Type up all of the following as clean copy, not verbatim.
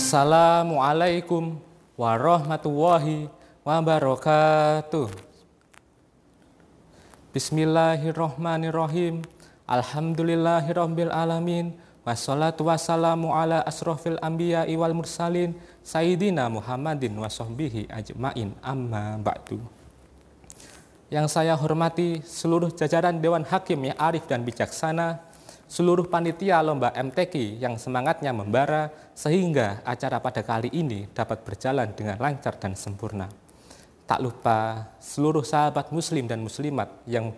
Assalamualaikum warahmatullahi wabarakatuh. Bismillahirrahmanirrahim. Alhamdulillahirabbil alamin. Wassalatu wassalamu ala asrofil anbiya'i wal mursalin Sayyidina Muhammadin wa sahbihi ajma'in, amma ba'du. Yang saya hormati seluruh jajaran Dewan Hakim yang arif dan bijaksana, seluruh panitia lomba MTQ yang semangatnya membara sehingga acara pada kali ini dapat berjalan dengan lancar dan sempurna. Tak lupa seluruh sahabat muslim dan muslimat yang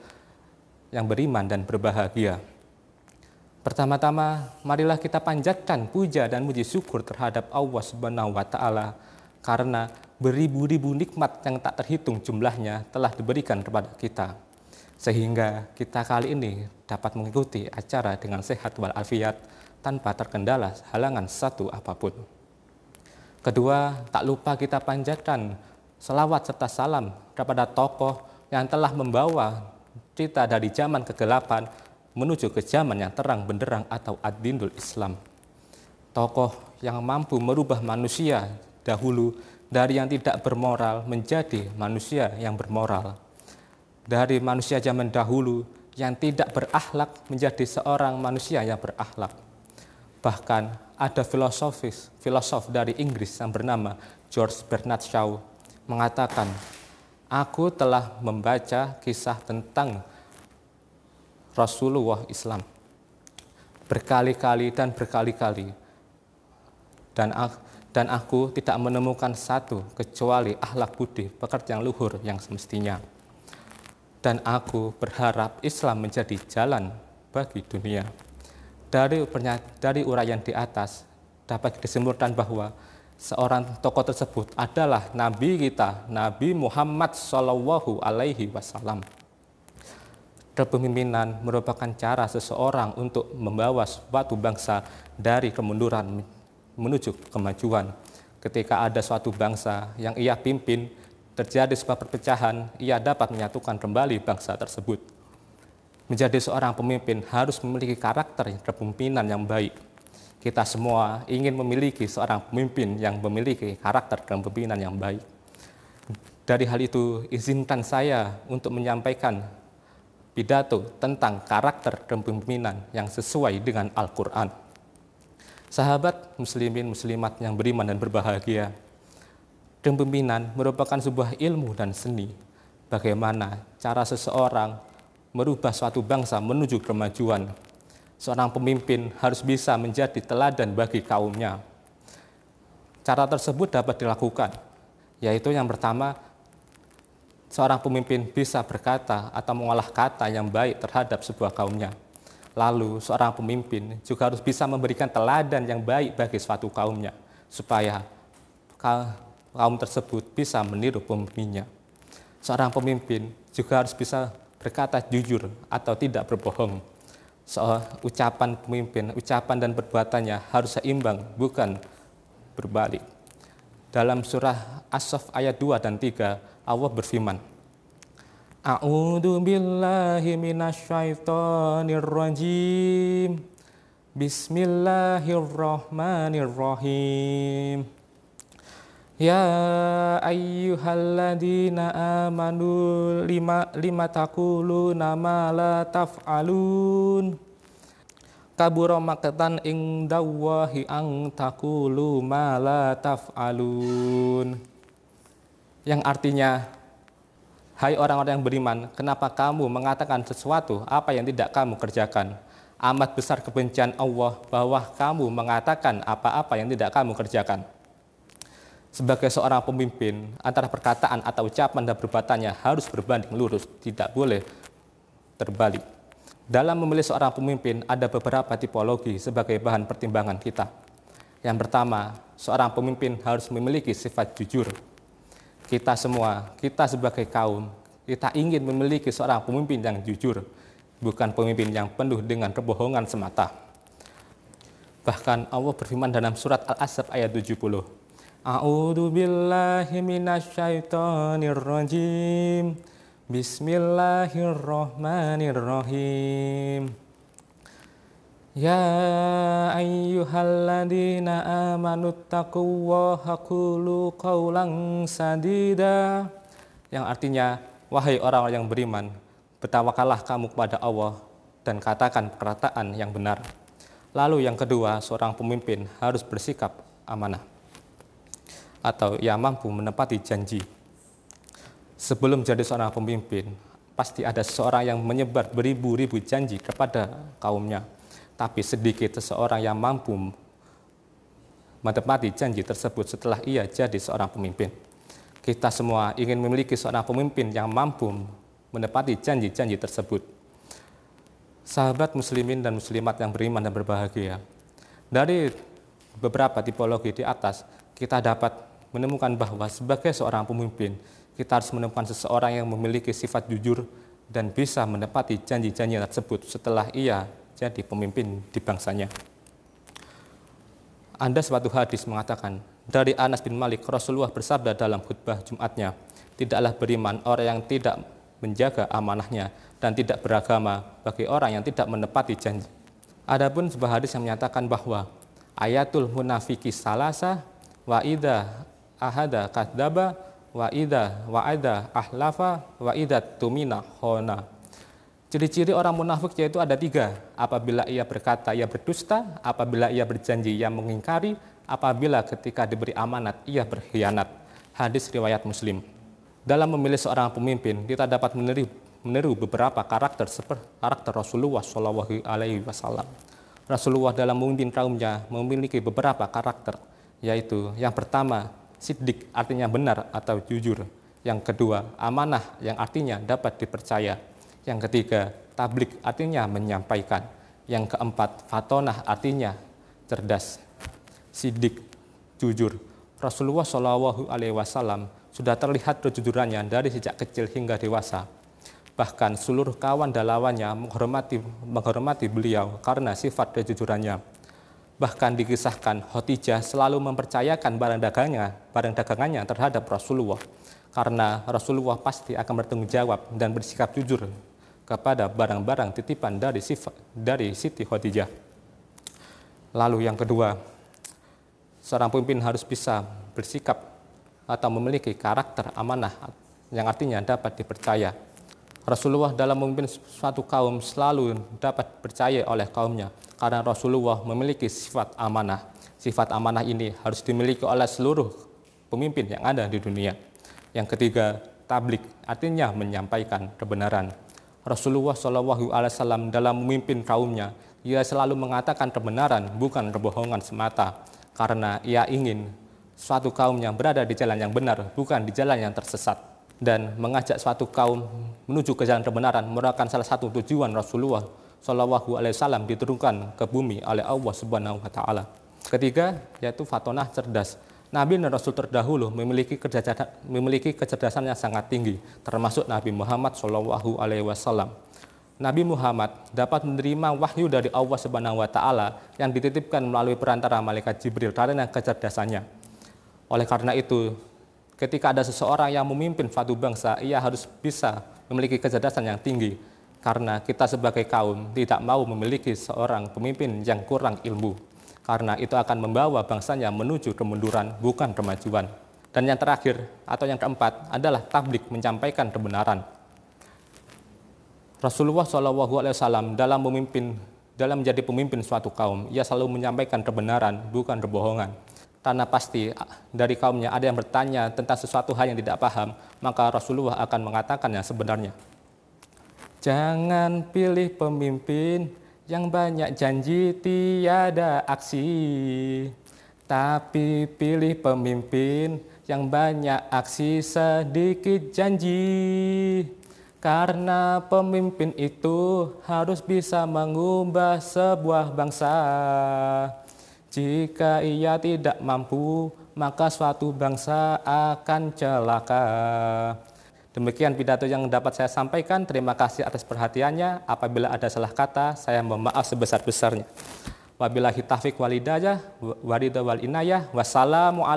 beriman dan berbahagia. Pertama-tama, marilah kita panjatkan puja dan puji syukur terhadap Allah Subhanahu wa Ta'ala karena beribu-ribu nikmat yang tak terhitung jumlahnya telah diberikan kepada kita, sehingga kita kali ini dapat mengikuti acara dengan sehat walafiat tanpa terkendala halangan satu apapun. Kedua, tak lupa kita panjatkan selawat serta salam kepada tokoh yang telah membawa kita dari zaman kegelapan menuju ke zaman yang terang benderang atau ad-dinul Islam. Tokoh yang mampu merubah manusia dahulu dari yang tidak bermoral menjadi manusia yang bermoral. Dari manusia zaman dahulu yang tidak berakhlak menjadi seorang manusia yang berakhlak. Bahkan ada filosof dari Inggris yang bernama George Bernard Shaw mengatakan, "Aku telah membaca kisah tentang Rasulullah Islam berkali-kali dan berkali-kali, dan aku tidak menemukan satu kecuali akhlak budi pekerti yang luhur yang semestinya. Dan aku berharap Islam menjadi jalan bagi dunia." Dari uraian di atas dapat disimpulkan bahwa seorang tokoh tersebut adalah Nabi kita, Nabi Muhammad Shallallahu Alaihi Wasallam. Kepemimpinan merupakan cara seseorang untuk membawa suatu bangsa dari kemunduran menuju kemajuan. Ketika ada suatu bangsa yang ia pimpin, terjadi sebuah perpecahan, ia dapat menyatukan kembali bangsa tersebut. Menjadi seorang pemimpin harus memiliki karakter kepemimpinan yang baik. Kita semua ingin memiliki seorang pemimpin yang memiliki karakter kepemimpinan yang baik. Dari hal itu, izinkan saya untuk menyampaikan pidato tentang karakter kepemimpinan yang sesuai dengan Al-Quran. Sahabat muslimin muslimat yang beriman dan berbahagia, kepemimpinan merupakan sebuah ilmu dan seni. Bagaimana cara seseorang merubah suatu bangsa menuju kemajuan. Seorang pemimpin harus bisa menjadi teladan bagi kaumnya. Cara tersebut dapat dilakukan, yaitu yang pertama, seorang pemimpin bisa berkata atau mengolah kata yang baik terhadap sebuah kaumnya. Lalu seorang pemimpin juga harus bisa memberikan teladan yang baik bagi suatu kaumnya, supaya kaum tersebut bisa meniru pemimpinnya. Seorang pemimpin juga harus bisa berkata jujur atau tidak berbohong. Ucapan pemimpin, ucapan dan perbuatannya harus seimbang, bukan berbalik. Dalam surah As-Saff ayat 2 dan 3, Allah berfirman, "A'udzu billahi minasyaitonir rajim. Bismillahirrahmanirrahim. Ya ayyuhalladzina amanu lima taquluna ma la taf'alun. Kabura maqtan indallahi an taqulu ma la taf'alun." Yang artinya, hai orang-orang yang beriman, kenapa kamu mengatakan sesuatu apa yang tidak kamu kerjakan? Amat besar kebencian Allah bahwa kamu mengatakan apa-apa yang tidak kamu kerjakan. Sebagai seorang pemimpin, antara perkataan atau ucapan dan perbuatannya harus berbanding lurus, tidak boleh terbalik. Dalam memilih seorang pemimpin, ada beberapa tipologi sebagai bahan pertimbangan kita. Yang pertama, seorang pemimpin harus memiliki sifat jujur. Kita semua, kita sebagai kaum, kita ingin memiliki seorang pemimpin yang jujur, bukan pemimpin yang penuh dengan kebohongan semata. Bahkan Allah berfirman dalam surat Al-Ahzab ayat 70, "A'udzu billahi minasyaitonir rajim. Bismillahirrahmanirrahim. Ya ayyuhalladzina amanu taqullaha qulu qawlan sadida, yang artinya, wahai orang yang beriman, bertawakallah kamu kepada Allah dan katakan perkataan yang benar. Lalu yang kedua, seorang pemimpin harus bersikap amanah atau ia mampu menepati janji. Sebelum jadi seorang pemimpin, pasti ada seseorang yang menyebar beribu-ribu janji kepada kaumnya. Tapi sedikit seseorang yang mampu menepati janji tersebut setelah ia jadi seorang pemimpin. Kita semua ingin memiliki seorang pemimpin yang mampu menepati janji-janji tersebut. Sahabat muslimin dan muslimat yang beriman dan berbahagia, dari beberapa tipologi di atas, kita dapat menemukan bahwa sebagai seorang pemimpin, kita harus menemukan seseorang yang memiliki sifat jujur dan bisa menepati janji-janji tersebut setelah ia jadi pemimpin di bangsanya. Ada suatu hadis mengatakan, dari Anas bin Malik, Rasulullah bersabda dalam khutbah Jumatnya, tidaklah beriman orang yang tidak menjaga amanahnya dan tidak beragama bagi orang yang tidak menepati janji. Adapun sebuah hadis yang menyatakan bahwa ayatul munafiki salasa wa idza ahada kadzaba wa idza wa'ada ahlafa wa idza tumina khona. Ciri-ciri orang munafik yaitu ada 3. Apabila ia berkata, ia berdusta. Apabila ia berjanji, ia mengingkari. Apabila ketika diberi amanat, ia berkhianat. Hadis riwayat Muslim. Dalam memilih seorang pemimpin, kita dapat meniru beberapa karakter seperti karakter Rasulullah SAW. Rasulullah dalam memimpin kaumnya memiliki beberapa karakter, yaitu yang pertama, siddiq, artinya benar atau jujur. Yang kedua, amanah, yang artinya dapat dipercaya. Yang ketiga, tablik, artinya menyampaikan. Yang keempat, fatonah, artinya cerdas. Siddiq, jujur. Rasulullah SAW sudah terlihat kejujurannya dari sejak kecil hingga dewasa. Bahkan seluruh kawan dan lawannya menghormati beliau karena sifat kejujurannya. Bahkan dikisahkan Khadijah selalu mempercayakan barang dagangannya terhadap Rasulullah, karena Rasulullah pasti akan bertanggung jawab dan bersikap jujur kepada barang-barang titipan dari Siti Khadijah. Lalu yang kedua, seorang pemimpin harus bisa bersikap atau memiliki karakter amanah yang artinya dapat dipercaya. Rasulullah dalam memimpin suatu kaum selalu dapat percaya oleh kaumnya karena Rasulullah memiliki sifat amanah. Sifat amanah ini harus dimiliki oleh seluruh pemimpin yang ada di dunia. Yang ketiga, tablik, artinya menyampaikan kebenaran. Rasulullah SAW dalam memimpin kaumnya, ia selalu mengatakan kebenaran, bukan kebohongan semata, karena ia ingin suatu kaum yang berada di jalan yang benar, bukan di jalan yang tersesat. Dan mengajak suatu kaum menuju ke jalan kebenaran merupakan salah satu tujuan Rasulullah SAW diturunkan ke bumi oleh Allah Subhanahu wa Ta'ala. Ketiga, yaitu fatonah, cerdas. Nabi dan Rasul terdahulu memiliki kecerdasan yang sangat tinggi, termasuk Nabi Muhammad SAW. Nabi Muhammad dapat menerima wahyu dari Allah Subhanahu wa Ta'ala yang dititipkan melalui perantara malaikat Jibril karena kecerdasannya. Oleh karena itu, ketika ada seseorang yang memimpin suatu bangsa, ia harus bisa memiliki kecerdasan yang tinggi, karena kita sebagai kaum tidak mau memiliki seorang pemimpin yang kurang ilmu, karena itu akan membawa bangsanya menuju kemunduran, bukan kemajuan. Dan yang terakhir atau yang keempat adalah tablik, menyampaikan kebenaran. Rasulullah SAW dalam menjadi pemimpin suatu kaum, ia selalu menyampaikan kebenaran, bukan kebohongan. Karena pasti dari kaumnya ada yang bertanya tentang sesuatu hal yang tidak paham, maka Rasulullah akan mengatakan yang sebenarnya. Jangan pilih pemimpin yang banyak janji tiada aksi, tapi pilih pemimpin yang banyak aksi sedikit janji. Karena pemimpin itu harus bisa mengubah sebuah bangsa. Jika ia tidak mampu, maka suatu bangsa akan celaka. Demikian pidato yang dapat saya sampaikan. Terima kasih atas perhatiannya. Apabila ada salah kata, saya mohon maaf sebesar-besarnya. Wabillahi taufiq wal hidayah, waridha wal inayah. Wassalamualaikum.